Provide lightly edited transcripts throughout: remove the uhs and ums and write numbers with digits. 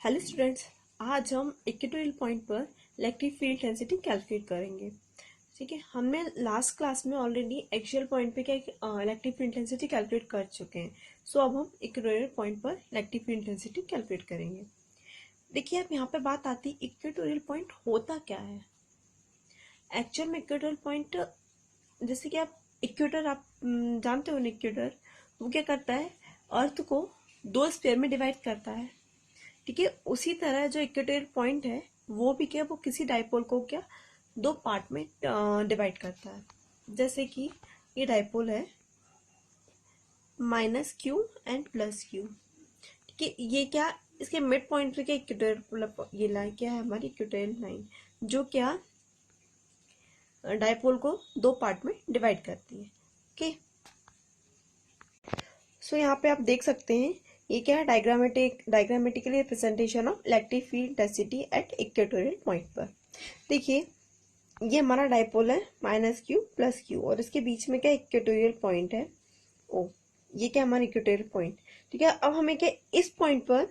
Hello students, आज हम equatorial point पर इलेक्ट्रिक फील्ड डेंसिटी कैलकुलेट करेंगे। ठीक है, हमने लास्ट क्लास में ऑलरेडी एक्सियल पॉइंट पे क्या इलेक्ट्रिक फील्ड डेंसिटी कैलकुलेट कर चुके हैं। सो अब हम इक्वेटोरियल पॉइंट पर इलेक्ट्रिक फील्ड डेंसिटी कैलकुलेट करेंगे। देखिए, अब यहाँ पे बात आती है इक्वेटोरियल पॉइंट होता क्या है। एक्चुअल में इक्वेटोरियल पॉइंट, जैसे कि आप इक्वेटर, आप जानते हो ना, इक्वेटर वो क्या करता है, अर्थ को दो स्फीयर में डिवाइड करता है। ठीक है, उसी तरह जो इक्वेटोरियल पॉइंट है वो भी क्या, वो किसी डाइपोल को क्या दो पार्ट में डिवाइड करता है। जैसे कि ये डाइपोल है -q एंड +q। ठीक है, ये क्या, इसके मिड पॉइंट पे क्या इक्वेटोरियल, ये लाइन क्या है हमारी इक्वेटोरियल लाइन, जो क्या डाइपोल को दो पार्ट में डिवाइड करती है। ओके, सो यहाँ पे आप देख सकते हैं ये क्या है, diagrammatically representation of electric field density at equatorial point पर। देखिए, ये हमारा डाइपोल है -q +q और इसके बीच में क्या इक्वेटोरियल पॉइंट है ओ। ये क्या हमारा इक्वेटोरियल पॉइंट। ठीक है, अब हमें क्या इस पॉइंट पर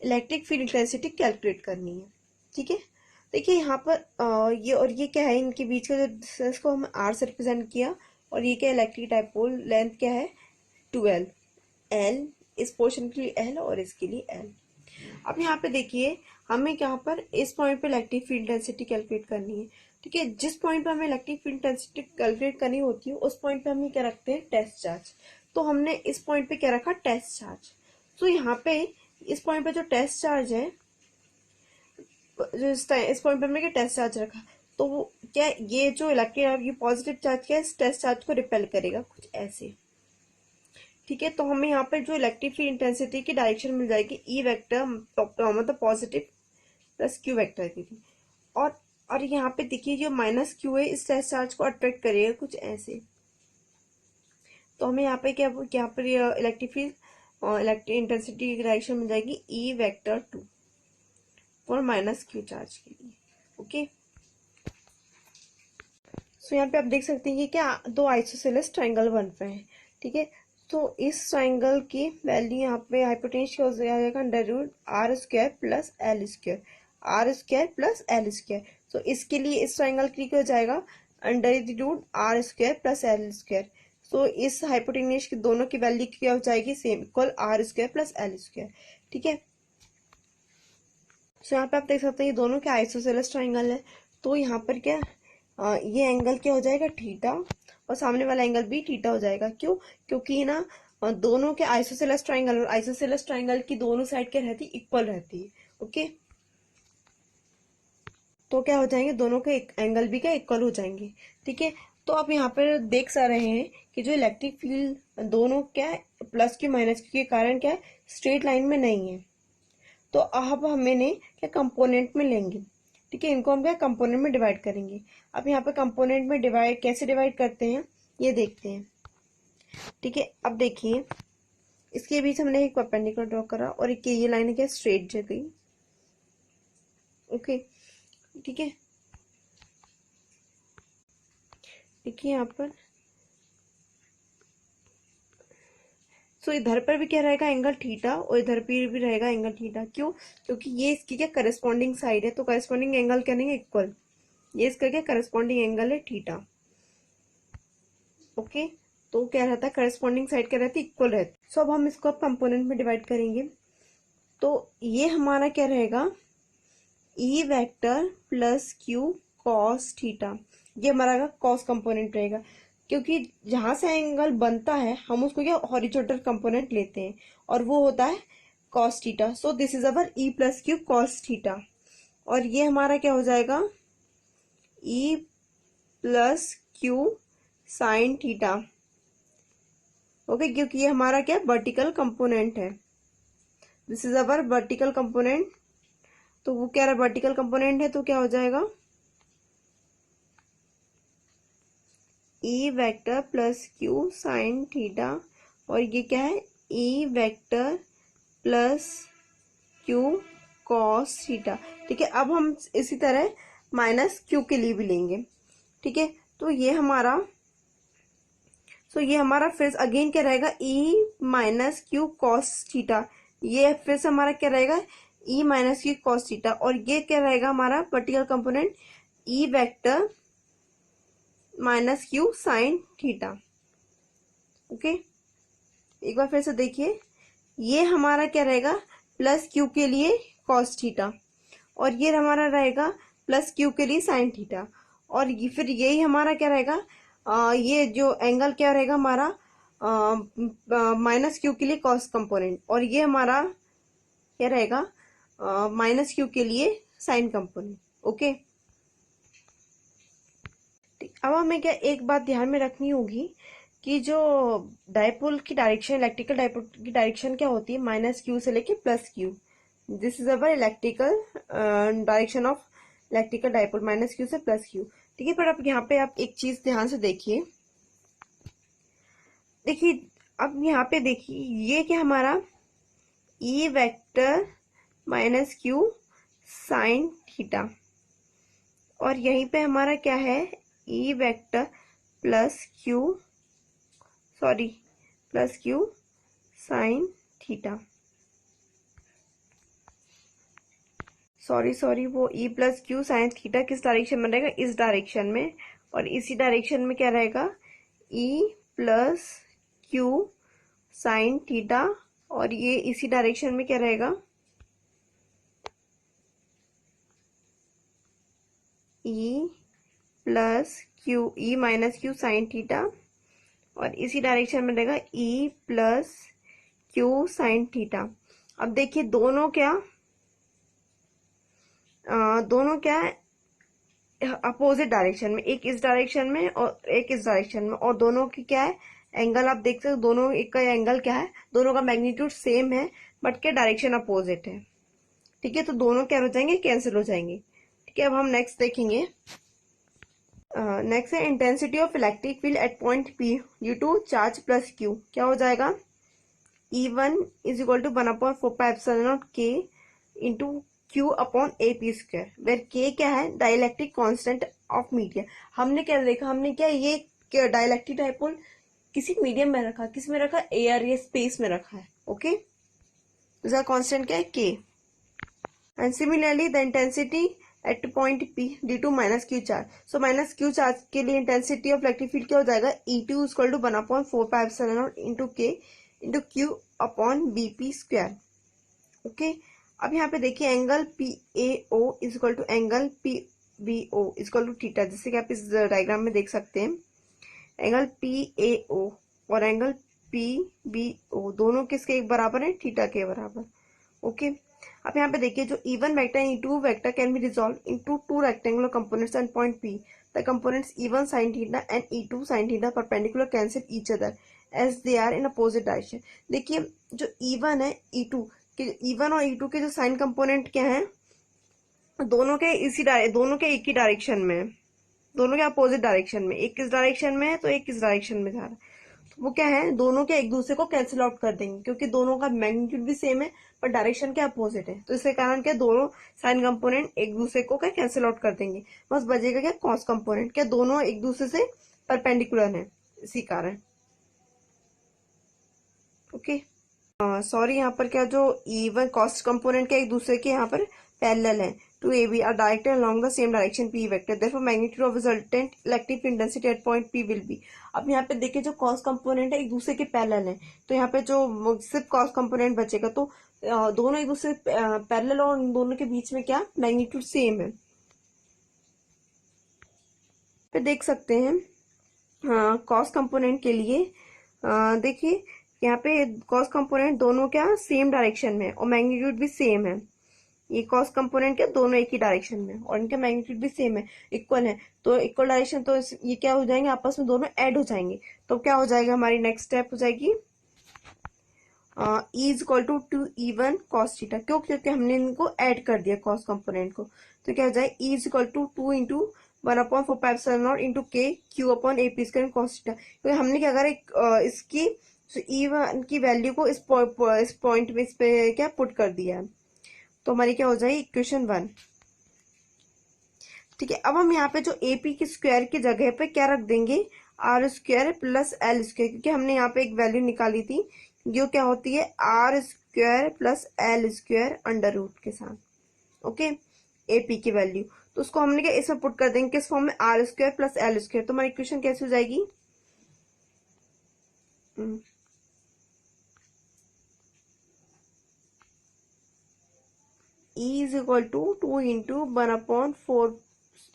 इलेक्ट्रिक फील्ड डेंसिटी कैलकुलेट करनी है। ठीक है, देखिए यहाँ पर ये और ये क्या है, इनके बीच का जो डिस्टेंस को हम r से रिप्रेजेंट किया, और ये क्या इलेक्ट्रिक डाइपोल लेंथ क्या है 12, L इस पोर्शन के लिए L और इसके लिए L। अब यहाँ पे देखिए, हमें यहाँ पर इस पॉइंट पे इलेक्ट्रिक फील्ड डेंसिटी कैलकुलेट करनी है। ठीक है, जिस पॉइंट पे हमें इलेक्ट्रिक फील्ड डेंसिटी कैलकुलेट करनी होती है उस पॉइंट पे हम क्या रखते हैं, टेस्ट चार्ज। तो हमने इस पॉइंट पे क्या रखा, टेस्ट चार्ज। तो यहाँ पे इस पॉइंट पे जो टेस्ट चार्ज है, जो इस पॉइंट पे हमने क्या टेस्ट चार्ज रखा, तो वो क्या, ये जो इलेक्ट्रिक, ये पॉजिटिव चार्ज क्या, इस टेस्ट चार्ज को रिपेल करेगा कुछ ऐसे। ठीक है, तो हमें यहाँ पे जो इलेक्ट्रिक फील्ड इंटेंसिटी की डायरेक्शन मिल जाएगी ई वेक्टर, मतलब पॉजिटिव +q वेक्टर की थी। और यहाँ पे देखिए जो -q है, इस टेस्ट चार्ज को अट्रैक्ट करेगा कुछ ऐसे। तो हमें यहाँ पे क्या, यहाँ पर इलेक्ट्रिक फील्ड और इलेक्ट्रिक इंटेंसिटी की डायरेक्शन मिल जाएगी E vector 2 for -q charge के लिए। ओके, सो यहाँ पे आप देख सकते हैं कि क्या दो आइसोसेलेस ट्राइंगल बन रहे हैं। ठीक है, तो इस ट्राइंगल की वैल्यू यहाँ पे हाइपोटेन्यूज क्या हो जाएगा, √r² + l², r² + l²। तो इसके लिए इस ट्राइंगल के लिए क्या हो जाएगा, √r² + l²। तो इस हाइपोटेन्यूज की दोनों की वैल्यू क्या हो जाएगी, सेम, इक्वल r² + l²। ठीक है, तो यहाँ पे आप देख सकते हैं ये दोनों क्या आइसोसेलेस ट्राइंगल है। तो यहाँ पर क्या, ये एंगल क्या हो जाएगा, थीटा, और सामने वाला एंगल भी थीटा हो जाएगा। क्यों, क्योंकि ना दोनों के आइसोसेलेस ट्राइंगल, और आइसोसेलेस ट्राइंगल की दोनों साइड क्या रहती है, इक्वल रहती है। ओके, तो क्या हो जाएंगे, दोनों के एंगल भी क्या इक्वल हो जाएंगे। ठीक है, तो आप यहाँ पर देख सा रहे हैं कि जो इलेक्ट्रिक फील्ड दोनों क्या है, +q -q के कारण क्या है, स्ट्रेट लाइन में नहीं है। तो अब हमने क्या कंपोनेंट में लेंगे। ठीक है, इनको हम क्या कंपोनेंट में डिवाइड करेंगे। अब यहाँ पे कंपोनेंट में डिवाइड कैसे डिवाइड करते हैं ये देखते हैं। ठीक है, अब देखिए, इसके बीच हमने एक परपेंडिकुलर ड्रॉ करा और एक ये लाइन क्या स्ट्रेट जा गई। ओके, ठीक है, देखिए यहाँ पर, तो इधर पर भी क्या रहेगा, एंगल थीटा, और इधर पर भी रहेगा एंगल थीटा। क्यों, क्योंकि ये इसकी क्या करस्पॉन्डिंग साइड है, तो करस्पॉन्डिंग एंगल करेंगे इक्वल। ये इसका क्या करस्पॉन्डिंग एंगल है थीटा। ओके, तो क्या रहता है, करस्पॉन्डिंग साइड क्या रहती है, इक्वल रहती। सो अब हम इसको अब कंपोनेंट में डिवाइड करेंगे। तो ये हमारा क्या रहेगा, E vector +q cos theta, ये हमारा कॉस कंपोनेंट रहेगा। क्योंकि जहां से एंगल बनता है हम उसको क्या हॉरिजॉन्टल कंपोनेंट लेते हैं, और वो होता है cos theta. So this is our E +q cos theta, और ये हमारा क्या हो जाएगा, ई +q sin थीटा। ओके, क्योंकि ये हमारा क्या वर्टिकल कंपोनेंट है, this is our vertical component. तो वो क्या रहा, वर्टिकल कंपोनेंट है, तो क्या हो जाएगा, E vector +q sin theta, और ये क्या है, E vector +q cos theta. ठीक है, अब हम इसी तरह -q के लिए भी लेंगे। ठीक है, तो ये हमारा, ये हमारा फिर अगेन क्या रहेगा, ई -q cos थीटा। ये फिर से हमारा क्या रहेगा, E minus Q cos theta, और ये क्या रहेगा हमारा vertical component E vector minus Q sine theta. Okay, एक बार फिर से देखिए, ये हमारा क्या रहेगा प्लस क्यू के लिए कॉस थीटा, और ये हमारा रहेगा प्लस क्यू के लिए साइन थीटा, और फिर यही हमारा क्या रहेगा ये जो एंगल क्या रहेगा हमारा माइनस क्यू के लिए कॉस कंपोनेंट, और ये हमारा क्या रहेगा माइनस क्यू के लिए साइन कंपोनेंट। ओके, अब हमें क्या एक बात ध्यान में रखनी होगी कि जो डायपोल की डायरेक्शन, इलेक्ट्रिकल डायपोल की डायरेक्शन क्या होती है, माइनस क्यू से लेके plus Q. This is our electrical direction of electrical dipole, minus Q से प्लस क्यू। ठीक है, पर अब यहाँ पे आप एक चीज ध्यान से देखिए, अब यहाँ पे देखिए ये क्या हमारा E vector minus Q sine theta, और यहीं पे हमारा क्या है E vector plus Q sine theta. Sorry वो E plus Q sine theta किस डायरेक्शन में रहेगा, इस डायरेक्शन में, और इसी डायरेक्शन में क्या रहेगा ई प्लस क्यू साइन थीटा, और ये इसी डायरेक्शन में क्या रहेगा ई plus Q E minus Q sine theta, और इसी डायरेक्शन में रहेगा ई प्लस क्यू साइन थीटा। अब देखिए दोनों क्या है अपोजिट डायरेक्शन में, एक इस डायरेक्शन में और एक इस डायरेक्शन में, और दोनों की क्या है एंगल आप देख सकते हो, दोनों एक का एंगल क्या है, दोनों का मैग्नीट्यूड सेम है बट क्या डायरेक्शन अपोजिट है। ठीक है, तो दोनों क्या हो जाएंगे, कैंसिल हो जाएंगे। ठीक है, अब हम नेक्स्ट देखेंगे। नेक्स्ट है intensity of electric field at point P due to charge plus Q, क्या हो जाएगा E1 is equal to 1/4πε0 K into Q upon AP square, where K क्या है डाइलेक्ट्रिक कांस्टेंट ऑफ मीडियम। हमने क्या देखा, हमने क्या ये डाइलेक्ट्रिक डाइपोल किसी मीडियम में रखा, किस में रखा, एयर या स्पेस में रखा है। ओके, इसका कांस्टेंट क्या है K, and similarly the intensity at point P due to minus Q charge, so minus Q charge के लिए इंटेंसिटी ऑफ इलेक्ट्रिक फील्ड क्या हो जाएगा E2 equal to 1/4πε0 into K into Q upon BP square. Okay, अब यहाँ पे देखिए angle PAO is equal to angle PBO is equal to theta, जैसे कि आप इस डायग्राम में देख सकते हैं एंगल PAO और एंगल PBO दोनों किसके बराबर है, थीटा के बराबर। ओके, अब यहाँ पे देखिए जो E1 vector and E2 vector can be resolve into two rectangular components and point P, the components E1 sin theta and E2 sin theta perpendicular cancel each other as they are in opposite direction. देखिए जो E1 है E2 E1 और E2 के जो sign component क्या है, दोनों के एक ही डायरेक्शन में है, दोनों के अपोजिट डायरेक्शन में, एक इस डायरेक्शन में है तो एक इस डायरेक्शन में जा रहा है, तो वो क्या है दोनों के एक दूसरे को कैंसिल आउट कर देंगे, क्योंकि दोनों का मैग्नीट्यूड भी सेम है पर डायरेक्शन के अपोजिट है, तो इसके कारण क्या दोनों साइन कंपोनेंट एक दूसरे को क्या कैंसिल आउट कर देंगे, बस बचेगा क्या कॉस कंपोनेंट, क्या दोनों एक दूसरे से परपेंडिकुलर है इसी कारण। ओके, सॉरी यहाँ पर क्या जो E1 कॉस्ट कंपोनेंट के एक दूसरे के यहाँ पर पैरेलल है to AB are directed along the same direction P vector, therefore magnitude of resultant electric intensity at point P will be. अब यहाँ पे देखिए जो कॉस्ट कंपोनेंट है एक दूसरे के पैरेलल है, तो यहाँ पे जो सिर्फ कॉस्ट कंपोनेंट बचेगा, तो दोनों एक दूसरे पैरेलल और इन दोनों के बीच में क्या मैग्नीट्यूड सेम है। फिर देख सकते हैं कॉस्ट कंपोनेंट के लिए देखिए यहाँ पे कॉस कंपोनेंट दोनों क्या सेम डायरेक्शन में और मैग्नीट्यूड भी सेम है, ये कॉस कंपोनेंट क्या दोनों एक ही डायरेक्शन में और इनका मैग्नीट्यूड भी सेम है, इक्वल है, तो इक्वल डायरेक्शन, तो ये क्या हो जाएंगे आपस में दोनों ऐड हो जाएंगे, तो क्या हो जाएगा हमारी नेक्स्ट स्टेप हो जाएगी E is equal to E1 cos theta, क्यों, क्योंकि हमने इनको ऐड कर दिया कॉस कंपोनेंट को, तो क्या हो जाए E is equal to 2 into 1/4πε0 into K Q upon AP square cos theta, क्योंकि हमने क्या करा इसकी E1 की वैल्यू को इस पॉइंट में इस पे क्या पुट कर दिया है, तो हमारी क्या हो जाएगी इक्वेशन 1। ठीक है, अब हम यहाँ पे जो AP की स्क्वायर की जगह पे क्या रख देंगे R square plus L square, क्योंकि हमने यहाँ पे एक वैल्यू निकाली थी जो क्या होती है R square plus L square under root के साथ, ओके, ए पी की वैल्यू। तो उसको हमने क्या इसमें पुट कर देंगे, किस फॉर्म में, R square plus L square. तो हमारी इक्वेशन कैसे हो जाएगी, E is equal to 2 into 1/4,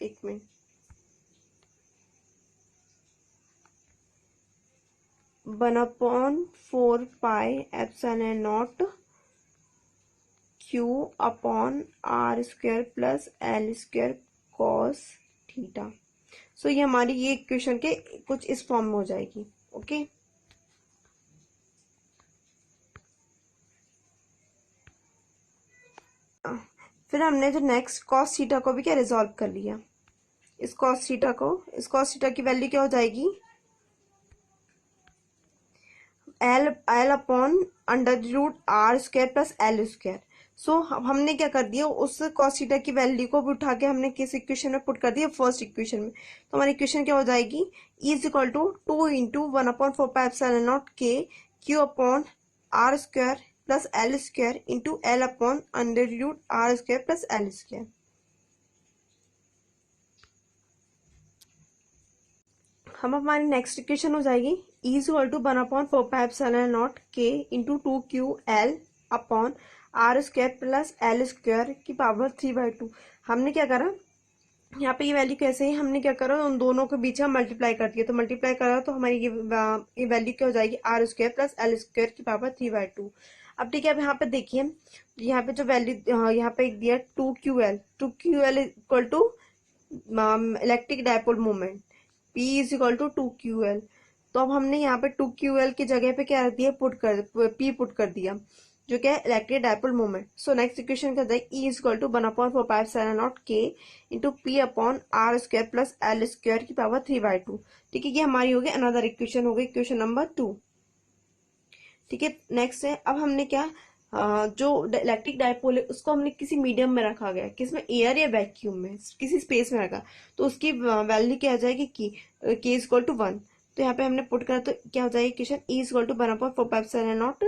एक minute, 1/4 pi epsilon naught Q upon R square plus L square cos theta. So ये हमारी ये इक्वेशन के कुछ इस फॉर्म में हो जाएगी, ओके। फिर हमने जो नेक्स्ट कॉस थीटा को भी क्या रिजॉल्व कर लिया, इस कॉस थीटा की वैल्यू क्या हो जाएगी, L upon under root R square plus L square. So हमने क्या कर दिया, उस कॉस थीटा की वैल्यू को भी उठा के हमने किस इक्वेशन में पुट कर दिया, फर्स्ट इक्वेशन में। तो हमारी इक्वेशन क्या हो जाएगी, E is equal to 2 into 1/4 pi epsilon naught K Q upon R square plus L square into L upon under root R square plus L square. हम हमारी नेक्स्ट इक्वेशन हो जाएगी E is equal to 1/4 pi epsilon naught K into 2QL upon R square plus L square की power 3/2। हमने क्या करा, यहाँ पे ये वैल्यू कैसे है, हमने क्या करा, उन दोनों के बीच हम मल्टीप्लाई कर दिया। तो मल्टीप्लाई करा तो हमारी ये वैल्यू क्या हो जाएगी, R square plus L square की पावर 3/2। अब ठीक है, अब यहाँ पे देखिए, यहाँ पे जो वैल्यू यहाँ पे दिया 2QL equal to electric dipole moment, P is equal to 2QL। तो अब हमने यहाँ पे 2QL की जगह पे क्या दिया, P पुट कर दिया, जो क्या है electric dipole moment. So next equation क्या है, E is equal to 1/4 pi epsilon naught K into P upon R square plus L square की पावर 3/2। ठीक है, ये हमारी हो गई अनदर इक्वेशन, हो गई इक्वेशन नंबर 2। ठीक है, नेक्स्ट है, अब हमने क्या जो इलेक्ट्रिक डायपोल है उसको हमने किसी मीडियम में रखा गया, किसमें, एयर या वैक्यूम में, किसी स्पेस में रखा। तो उसकी वैल्यू क्या आ जाएगी, K इज इक्वल टू 1। तो यहाँ पे हमने पुट करा तो क्या हो जाएगी equation, E is equal to 1/4 pi epsilon naught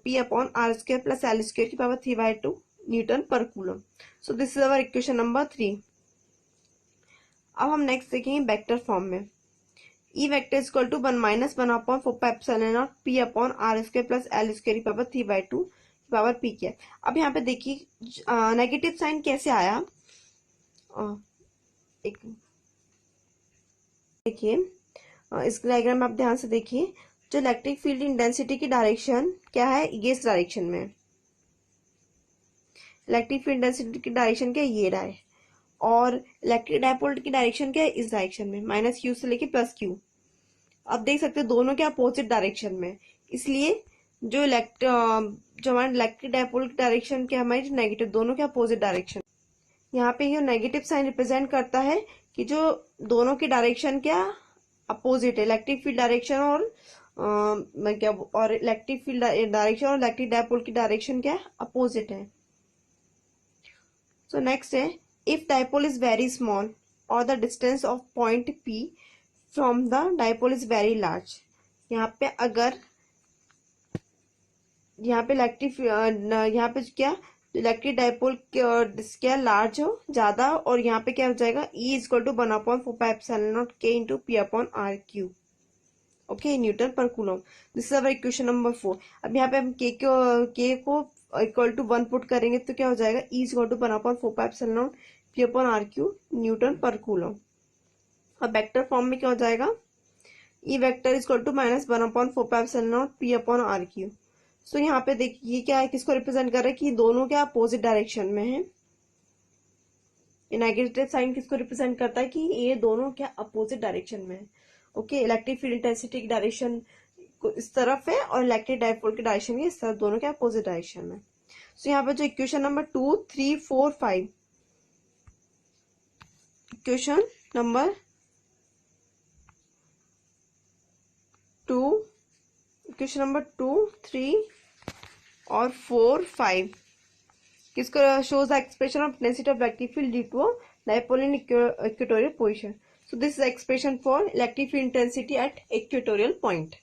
P upon R square plus L square की power 3/2 newton per coulomb. So this is our equation number 3। अब हम नेक्स्ट देखेंगे वेक्टर फॉर्म में, E vector is equal to 1 minus 1/4 pi epsilon naught P upon R square plus L square की power 3/2 की power P क्या है। अब यहाँ पे देखिए नेगेटिव साइन कैसे आया, एक देखिए इस डायग्राम में आप ध्यान से देखिए, जो इलेक्ट्रिक फील्ड इंटेंसिटी की डायरेक्शन क्या है, ये इस डायरेक्शन में, इलेक्ट्रिक फील्ड इंटेंसिटी की डायरेक्शन क्या है, ये रहा है, और इलेक्ट्रिक डायपोल की डायरेक्शन क्या है, इस डायरेक्शन में, माइनस Q से लेके प्लस Q। अब देख सकते हैं दोनों के अपोजिट डायरेक्शन में, इसलिए जो हमारे इलेक्ट्रिक डायपोल की डायरेक्शन क्या, हमारी नेगेटिव, दोनों के अपोजिट डायरेक्शन। यहाँ पे ये नेगेटिव साइन रिप्रेजेंट करता है कि जो दोनों की डायरेक्शन क्या अपोजिट है, इलेक्ट्रिक फील्ड डायरेक्शन और इलेक्ट्रिक फील्ड डायरेक्शन और इलेक्ट्रिक डायपोल की डायरेक्शन क्या अपोजिट है। सो नेक्स्ट है, if dipole is very small और the distance of point P from the dipole is very large. यहाँ पे अगर यहाँ पे इलेक्ट्रिक डायपोल क्या लार्ज हो ज्यादा, और यहाँ पे क्या हो जाएगा, E is equal to 1/4 pi epsilon naught K into P upon R Q, okay, newton per coulomb. This is our equation number 4। अब यहाँ पे हम K को इक्वल टू 1 पुट करेंगे तो क्या हो जाएगा, E is equal to 1/4 pi epsilon naught P upon R Q newton per coulomb. अब वेक्टर फॉर्म में क्या हो जाएगा, E vector is equal to minus 1/4 pi epsilon naught P upon R Q. So यहाँ पे देखिए क्या है, किसको रिप्रेजेंट कर रहा है, कि दोनों क्या अपोजिट डायरेक्शन में है। नेगेटिव साइन किसको रिप्रेजेंट करता है, कि ये दोनों क्या अपोजिट डायरेक्शन में है, ओके। इलेक्ट्रिक फील्ड इंटेंसिटी की डायरेक्शन इस तरफ है और इलेक्ट्रिक डायपोल की डायरेक्शन इस तरफ, दोनों क्या अपोजिट डायरेक्शन में। सो यहाँ पे जो इक्वेशन नंबर 2, 3, 4, 5, इक्वेशन नंबर 2, 3 और 4, 5 किसको shows the expression of density of electric field due to a dipole in equatorial position. So this is the expression for electric field intensity at equatorial point.